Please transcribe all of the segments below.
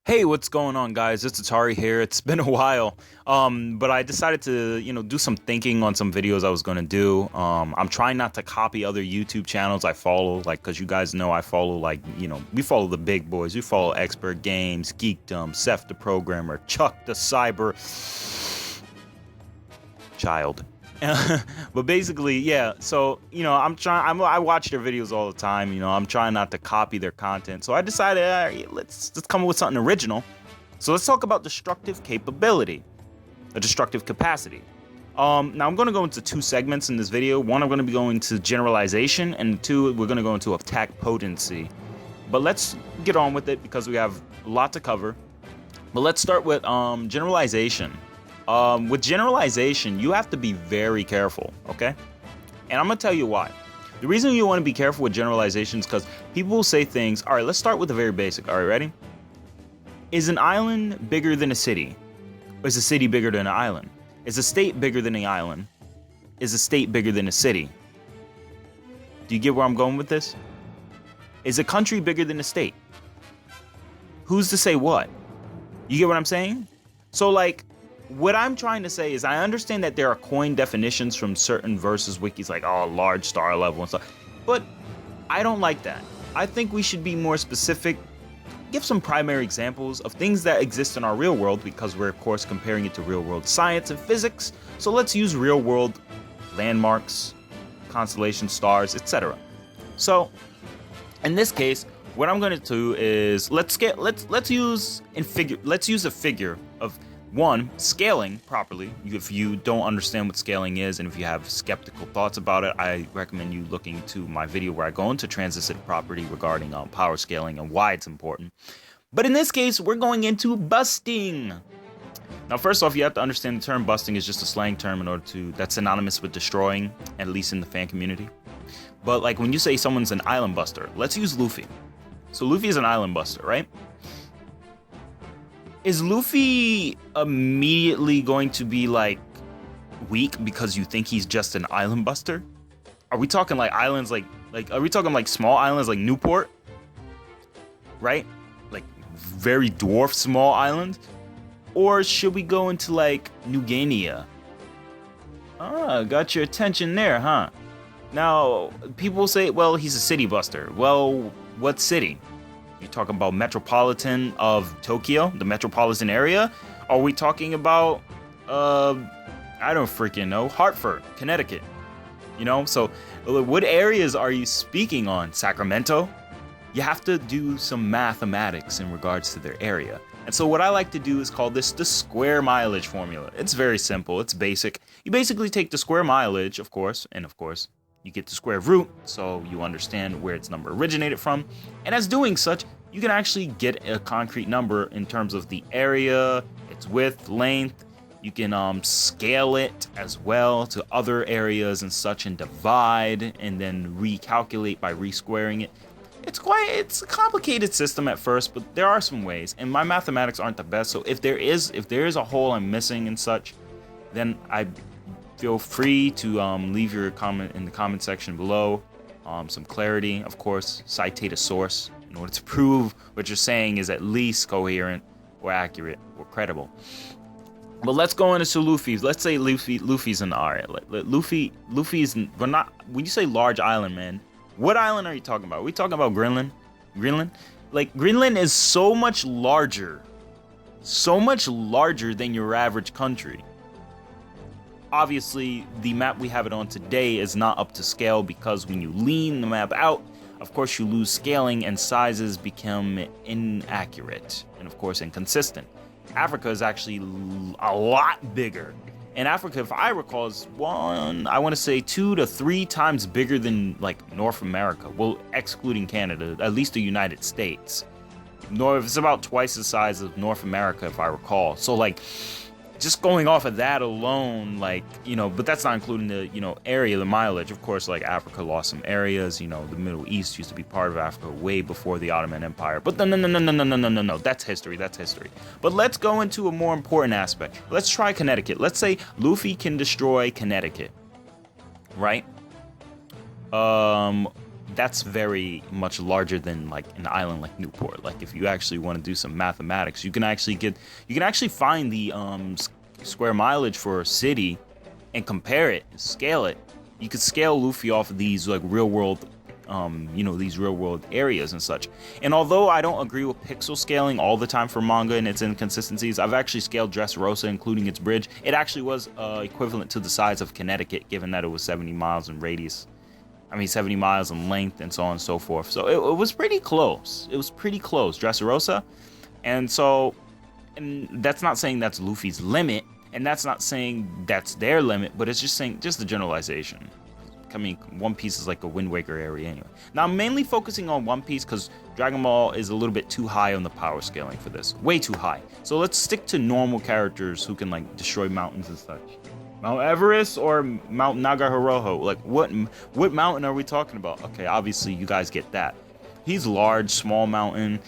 Hey, what's going on, guys? It's Atari here. It's been a while, but I decided to, do some thinking on some videos I was gonna do. I'm trying not to copy other YouTube channels I follow, because you guys know I follow, we follow the big boys. We follow Expert Games, Geekdom, Seth the Programmer, Chuck the Cyber Child. But basically, yeah. So I watch their videos all the time. I'm trying not to copy their content. So I decided, let's come up with something original. So let's talk about destructive capability, a destructive capacity. Now I'm going to go into two segments in this video. One, I'm going to be going to generalization, and two, we're going to go into attack potency. But let's get on with it because we have a lot to cover. But let's start with generalization. With generalization, you have to be very careful, okay? And I'm gonna tell you why. The reason you want to be careful with generalizations is because people will say things. All right, let's start with the very basic. All right, ready? Is an island bigger than a city? Or is a city bigger than an island? Is a state bigger than an island? Is a state bigger than a city? Do you get where I'm going with this? Is a country bigger than a state? Who's to say what? You get what I'm saying? So, what I'm trying to say is I understand that there are coin definitions from certain versus wikis, large star level and stuff, but I don't like that. I think we should be more specific, give some primary examples of things that exist in our real world, because we're of course comparing it to real world science and physics. So let's use real world landmarks, constellations, stars, etc. So in this case, what I'm going to do is let's use a figure of one, scaling properly. If you don't understand what scaling is, and if you have skeptical thoughts about it, I recommend you looking to my video where I go into transitive property regarding power scaling and why it's important. But in this case, we're going into busting. Now, first off, you have to understand the term busting is just a slang term that's synonymous with destroying, at least in the fan community. But when you say someone's an island buster, let's use Luffy. So Luffy is an island buster, right? Is Luffy immediately going to be weak because you think he's just an island buster? Are we talking islands are we talking small islands like Newport? Right? Very dwarf small islands? Or should we go into New Guinea? Got your attention there, huh? Now, people say, well, he's a city buster. Well, what city? You talking about metropolitan of Tokyo, the metropolitan area? Are we talking about, I don't freaking know, Hartford, Connecticut? So what areas are you speaking on? Sacramento? You have to do some mathematics in regards to their area. And so what I like to do is call this the square mileage formula. It's very simple. It's basic. You basically take the square mileage, of course, you get the square root, so you understand where its number originated from. And as doing such, you can actually get a concrete number in terms of the area, its width, length. You can scale it as well to other areas and such and divide and then recalculate by resquaring it. It's a complicated system at first, but there are some ways. And my mathematics aren't the best, so if there is a hole I'm missing and such, then I feel free to leave your comment in the comment section below. Some clarity, of course, citate a source in order to prove what you're saying is at least coherent or accurate or credible. But let's go into Luffy's. Let's say Luffy's an alright. Luffy's. We're not. When you say large island, man, what island are you talking about? Are we talking about Greenland? Greenland is so much larger than your average country. Obviously, the map we have it on today is not up to scale because when you lean the map out, of course, you lose scaling and sizes become inaccurate and, of course, inconsistent. Africa is actually a lot bigger. And Africa, if I recall, is I want to say 2 to 3 times bigger than North America. Well, excluding Canada, at least the United States. It's about twice the size of North America, if I recall. So just going off of that alone, but that's not including the, area, the mileage. Of course, Africa lost some areas, the Middle East used to be part of Africa way before the Ottoman Empire. But no, that's history. But let's go into a more important aspect. Let's try Connecticut. Let's say Luffy can destroy Connecticut, right? that's very much larger than like an island like Newport. Like if you actually want to do some mathematics, you can actually find the square mileage for a city and compare it and scale it. You could scale Luffy off of these like real world these real world areas and such. And although I don't agree with pixel scaling all the time for manga and its inconsistencies, I've actually scaled Dressrosa, including its bridge. It actually was equivalent to the size of Connecticut, given that it was 70 miles in radius. 70 miles in length and so on and so forth. So it was pretty close. It was pretty close, Dressrosa. And that's not saying that's Luffy's limit, and that's not saying that's their limit, but it's just saying just the generalization. I mean, One Piece is like a Wind Waker area anyway. Now, I'm mainly focusing on One Piece because Dragon Ball is a little bit too high on the power scaling for this. Way too high. So let's stick to normal characters who can, like, destroy mountains and such. Mount Everest or Mount Nagahoroho? Like, what mountain are we talking about? Okay, obviously, you guys get that. He's large, small mountain.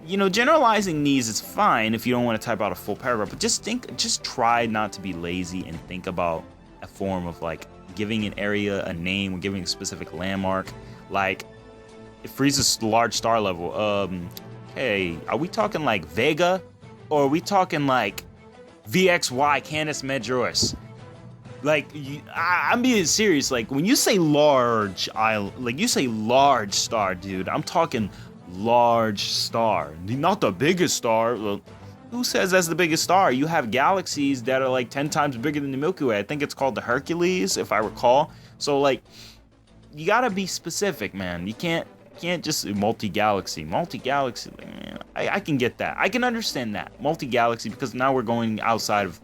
Generalizing these is fine if you don't want to type out a full paragraph, but just try not to be lazy and think about a form of, like, giving an area a name or giving a specific landmark. Like, it freezes large star level. Hey, are we talking like Vega? Or are we talking like VXY Canis Majoris? Like, I'm being serious. Like, when you say large island, like you say large star, dude, I'm talking large star. Not the biggest star. Well, who says that's the biggest star? You have galaxies that are like 10 times bigger than the Milky Way. I think it's called the Hercules, if I recall. So, like, you gotta be specific, man. You can't just multi-galaxy. Multi-galaxy, man, I can get that. I can understand that. Multi-galaxy, because now we're going outside of,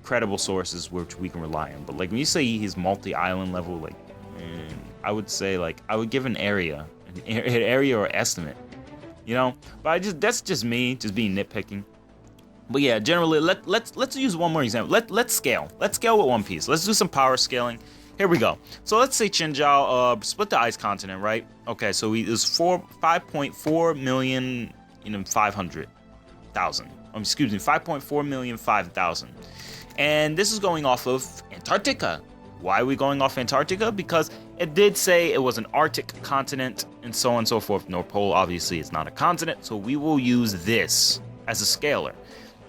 credible sources which we can rely on. But, like, when you say he's multi-island level, like, I would say, like, I would give an area or estimate. But that's just me, just being nitpicking. But yeah, generally, let's use one more example. Let's scale. Let's scale with One Piece. Let's do some power scaling. Here we go. So let's say Chinjiao split the ice continent, right? Okay, so it was 5.4 million 500,000. Excuse me, 5.4 million 5,000. And this is going off of Antarctica. Why are we going off Antarctica? Because it did say it was an Arctic continent and so on and so forth. North Pole, obviously, is not a continent, so we will use this as a scaler.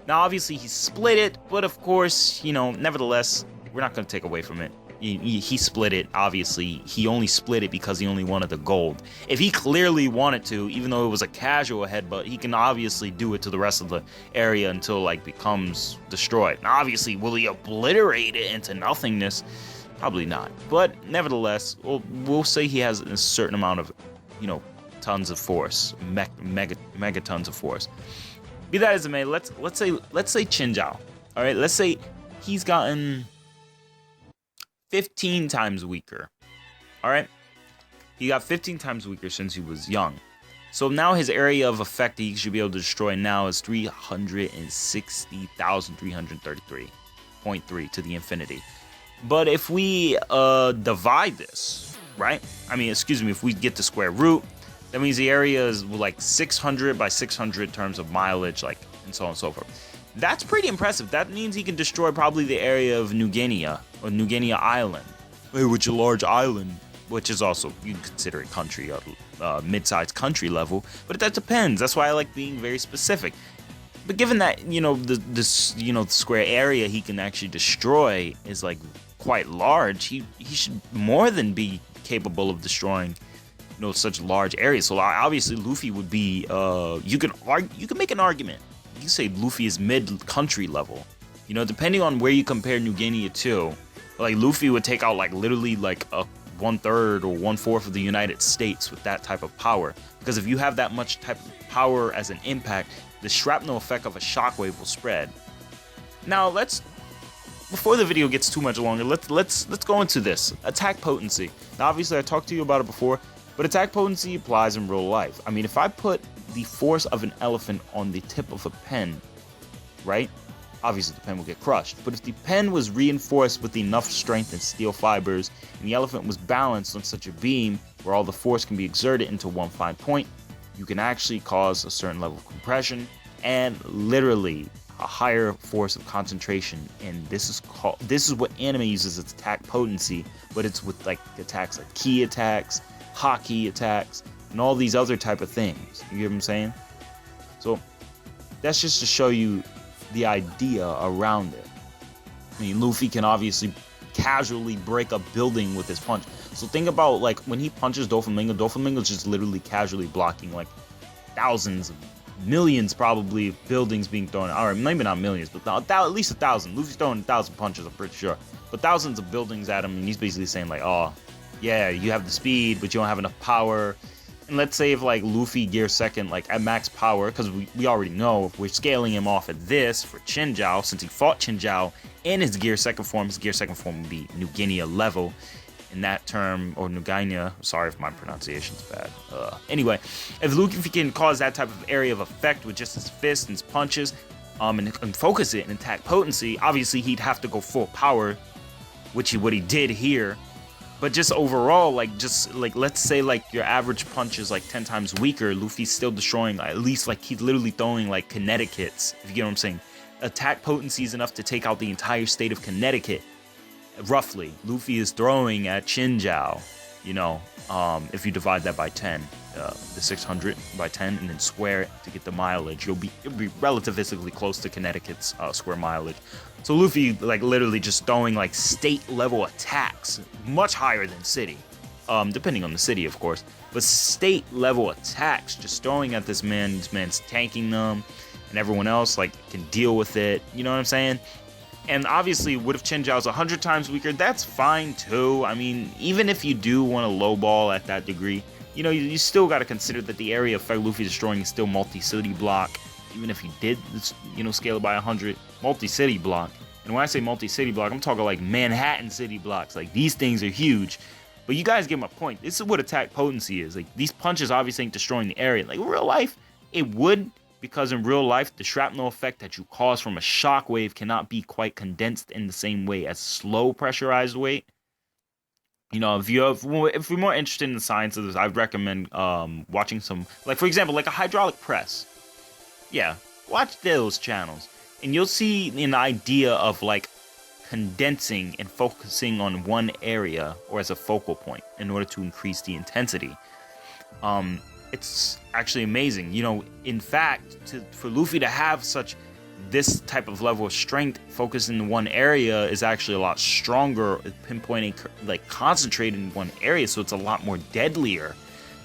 Now, obviously, he split it, but of course, nevertheless, we're not going to take away from it. He split it. Obviously, he only split it because he only wanted the gold. If he clearly wanted to, even though it was a casual headbutt, he can obviously do it to the rest of the area until, like, becomes destroyed. Now, obviously, will he obliterate it into nothingness? Probably not, but nevertheless, we'll say he has a certain amount of, tons of force, megatons of force. Be that as it may, let's say Chinjiao. All right, let's say he's gotten 15 times weaker. All right, he got 15 times weaker since he was young. So now his area of effect he should be able to destroy now is 360,333.3 to the infinity. But if we divide this, right? If we get the square root, that means the area is like 600 by 600 terms of mileage, like, and so on and so forth. That's pretty impressive. That means he can destroy probably the area of New Guinea or New Guinea Island, which is a large island, which is also, you can consider it country or mid-sized country level. But that depends. That's why I like being very specific. But given that, the square area he can actually destroy is like quite large, he should more than be capable of destroying, such large areas. So obviously Luffy would be, you can make an argument. You can say Luffy is mid-country level. Depending on where you compare New Guinea to, like Luffy would take out like literally like a 1/3 or 1/4 of the United States with that type of power. Because if you have that much type of power as an impact, the shrapnel effect of a shockwave will spread. Now before the video gets too much longer, let's go into this. Attack potency. Now obviously I talked to you about it before, but attack potency applies in real life. If I put the force of an elephant on the tip of a pen, right? Obviously the pen will get crushed. But if the pen was reinforced with enough strength and steel fibers, and the elephant was balanced on such a beam where all the force can be exerted into one fine point, you can actually cause a certain level of compression and literally a higher force of concentration. And this is what anime uses as attack potency, but it's with like attacks like ki attacks, hockey attacks, and all these other type of things. You get what I'm saying? So that's just to show you the idea around it. I mean, Luffy can obviously casually break a building with his punch. So think about, like, when he punches Doflamingo's just literally casually blocking, like, thousands, millions probably of buildings being thrown. Alright, maybe not millions, but at least 1,000. Luffy's throwing 1,000 punches, I'm pretty sure. But thousands of buildings at him, and he's basically saying, like, oh, yeah, you have the speed, but you don't have enough power. And let's say if, like, Luffy gear second, like, at max power, because we already know if we're scaling him off at this for Chinjiao, since he fought Chinjiao in his gear second form would be New Guinea level in that term, or New Guinea. Sorry if my pronunciation's bad. Anyway, if Luffy can cause that type of area of effect with just his fists and his punches, and focus it and attack potency, obviously he'd have to go full power, what he did here. But just overall, like, let's say, like, your average punch is, like, 10 times weaker, Luffy's still destroying, at least, like, he's literally throwing, like, kinetic hits, if you get what I'm saying. Attack potency is enough to take out the entire state of Connecticut, roughly. Luffy is throwing at Chinjiao, you know, if you divide that by 10, the 600 by 10, and then square it to get the mileage, it'll be relativistically close to Connecticut's square mileage. So Luffy, like, literally just throwing, like, state level attacks, much higher than city, depending on the city, of course, but state level attacks, just throwing at this man. This man's tanking them, and everyone else, like, can deal with it. You know what I'm saying? And obviously, what if Chinjiao's 100 times weaker? That's fine too. I mean, even if you do want to lowball at that degree, you know, you still got to consider that the area of Luffy destroying is still multi-city block. Even if you did, you know, scale it by 100, multi-city block. And when I say multi-city block, I'm talking like Manhattan city blocks. Like, these things are huge. But you guys get my point. This is what attack potency is. Like, these punches obviously ain't destroying the area. Like, in real life, it would, because in real life, the shrapnel effect that you cause from a shockwave cannot be quite condensed in the same way as slow pressurized weight. You know, if you're more interested in the science of this, I'd recommend watching some, like, for example, like a hydraulic press. Yeah, watch those channels, and you'll see an idea of, like, condensing and focusing on one area or as a focal point in order to increase the intensity. It's actually amazing. You know, in fact, for Luffy to have this type of level of strength focused in one area is actually a lot stronger, pinpointing, like, concentrated in one area, so it's a lot more deadlier.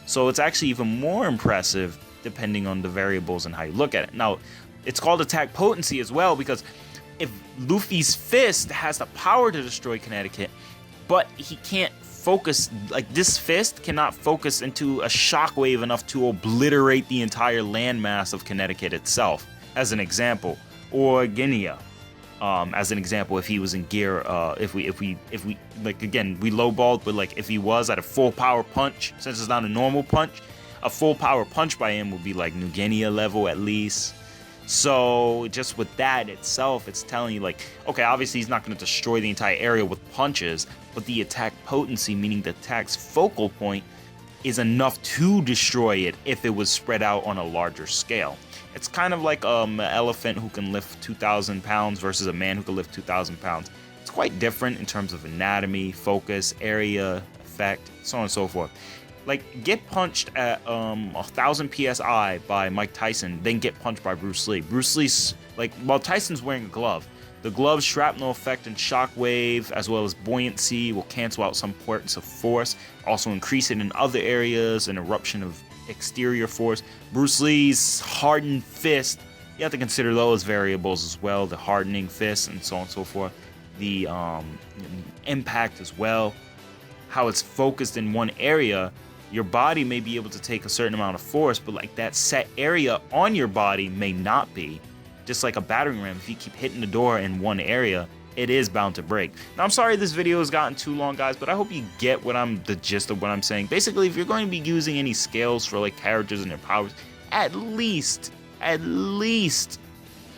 So it's actually even more impressive depending on the variables and how you look at it. Now, it's called attack potency as well, because if Luffy's fist has the power to destroy Connecticut, but he can't focus, like, this fist cannot focus into a shockwave enough to obliterate the entire landmass of Connecticut itself, as an example, or Guinea, as an example, if he was in gear, if we like, again, we lowballed, but, like, if he was at a full power punch, since it's not a normal punch, a full power punch by him would be like New Guinea level at least. So just with that itself, it's telling you, like, okay, obviously he's not going to destroy the entire area with punches, but the attack potency, meaning the attack's focal point, is enough to destroy it if it was spread out on a larger scale. It's kind of like an elephant who can lift 2,000 pounds versus a man who can lift 2,000 pounds. It's quite different in terms of anatomy, focus, area, effect, so on and so forth. Like, get punched at 1,000 PSI by Mike Tyson, then get punched by Bruce Lee. Bruce Lee's, like, while Tyson's wearing a glove, the glove's shrapnel effect and shockwave, as well as buoyancy, will cancel out some points of force, also increase it in other areas, an eruption of exterior force. Bruce Lee's hardened fist, you have to consider those variables as well, the hardening fist and so on and so forth. The impact as well, how it's focused in one area. Your body may be able to take a certain amount of force, but, like, that set area on your body may not be. Just like a battering ram, if you keep hitting the door in one area, it is bound to break. Now, I'm sorry this video has gotten too long, guys, but I hope you get the gist of what I'm saying. Basically, if you're going to be using any scales for, like, characters and their powers, at least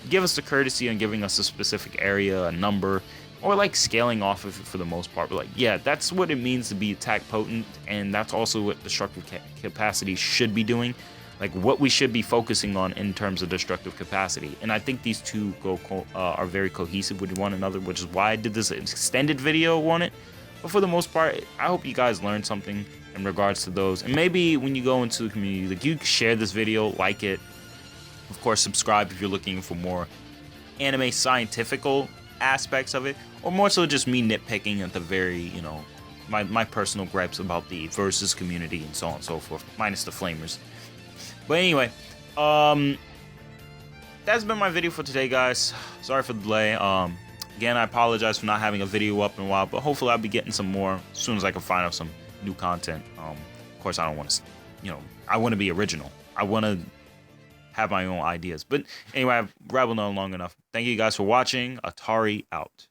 give us the courtesy on giving us a specific area, a number, or, like, scaling off of it for the most part. But, like, yeah, that's what it means to be attack potent, and that's also what destructive capacity should be doing. Like, what we should be focusing on in terms of destructive capacity. And I think these two are very cohesive with one another, which is why I did this extended video on it. But for the most part, I hope you guys learned something. in regards to those. And maybe when you go into the community, like, you share this video, like it. Of course, subscribe if you're looking for more anime scientifical aspects of it, or more so just me nitpicking at the very, you know, my personal gripes about the versus community and so on and so forth, minus the flamers. But anyway, that's been my video for today, guys. Sorry for the delay. Again, I apologize for not having a video up in a while, but hopefully I'll be getting some more as soon as I can find out some new content. Of course, I don't want to, you know, I want to be original. I want to have my own ideas. But anyway, I've rabbled on long enough. Thank you guys for watching. Atari out.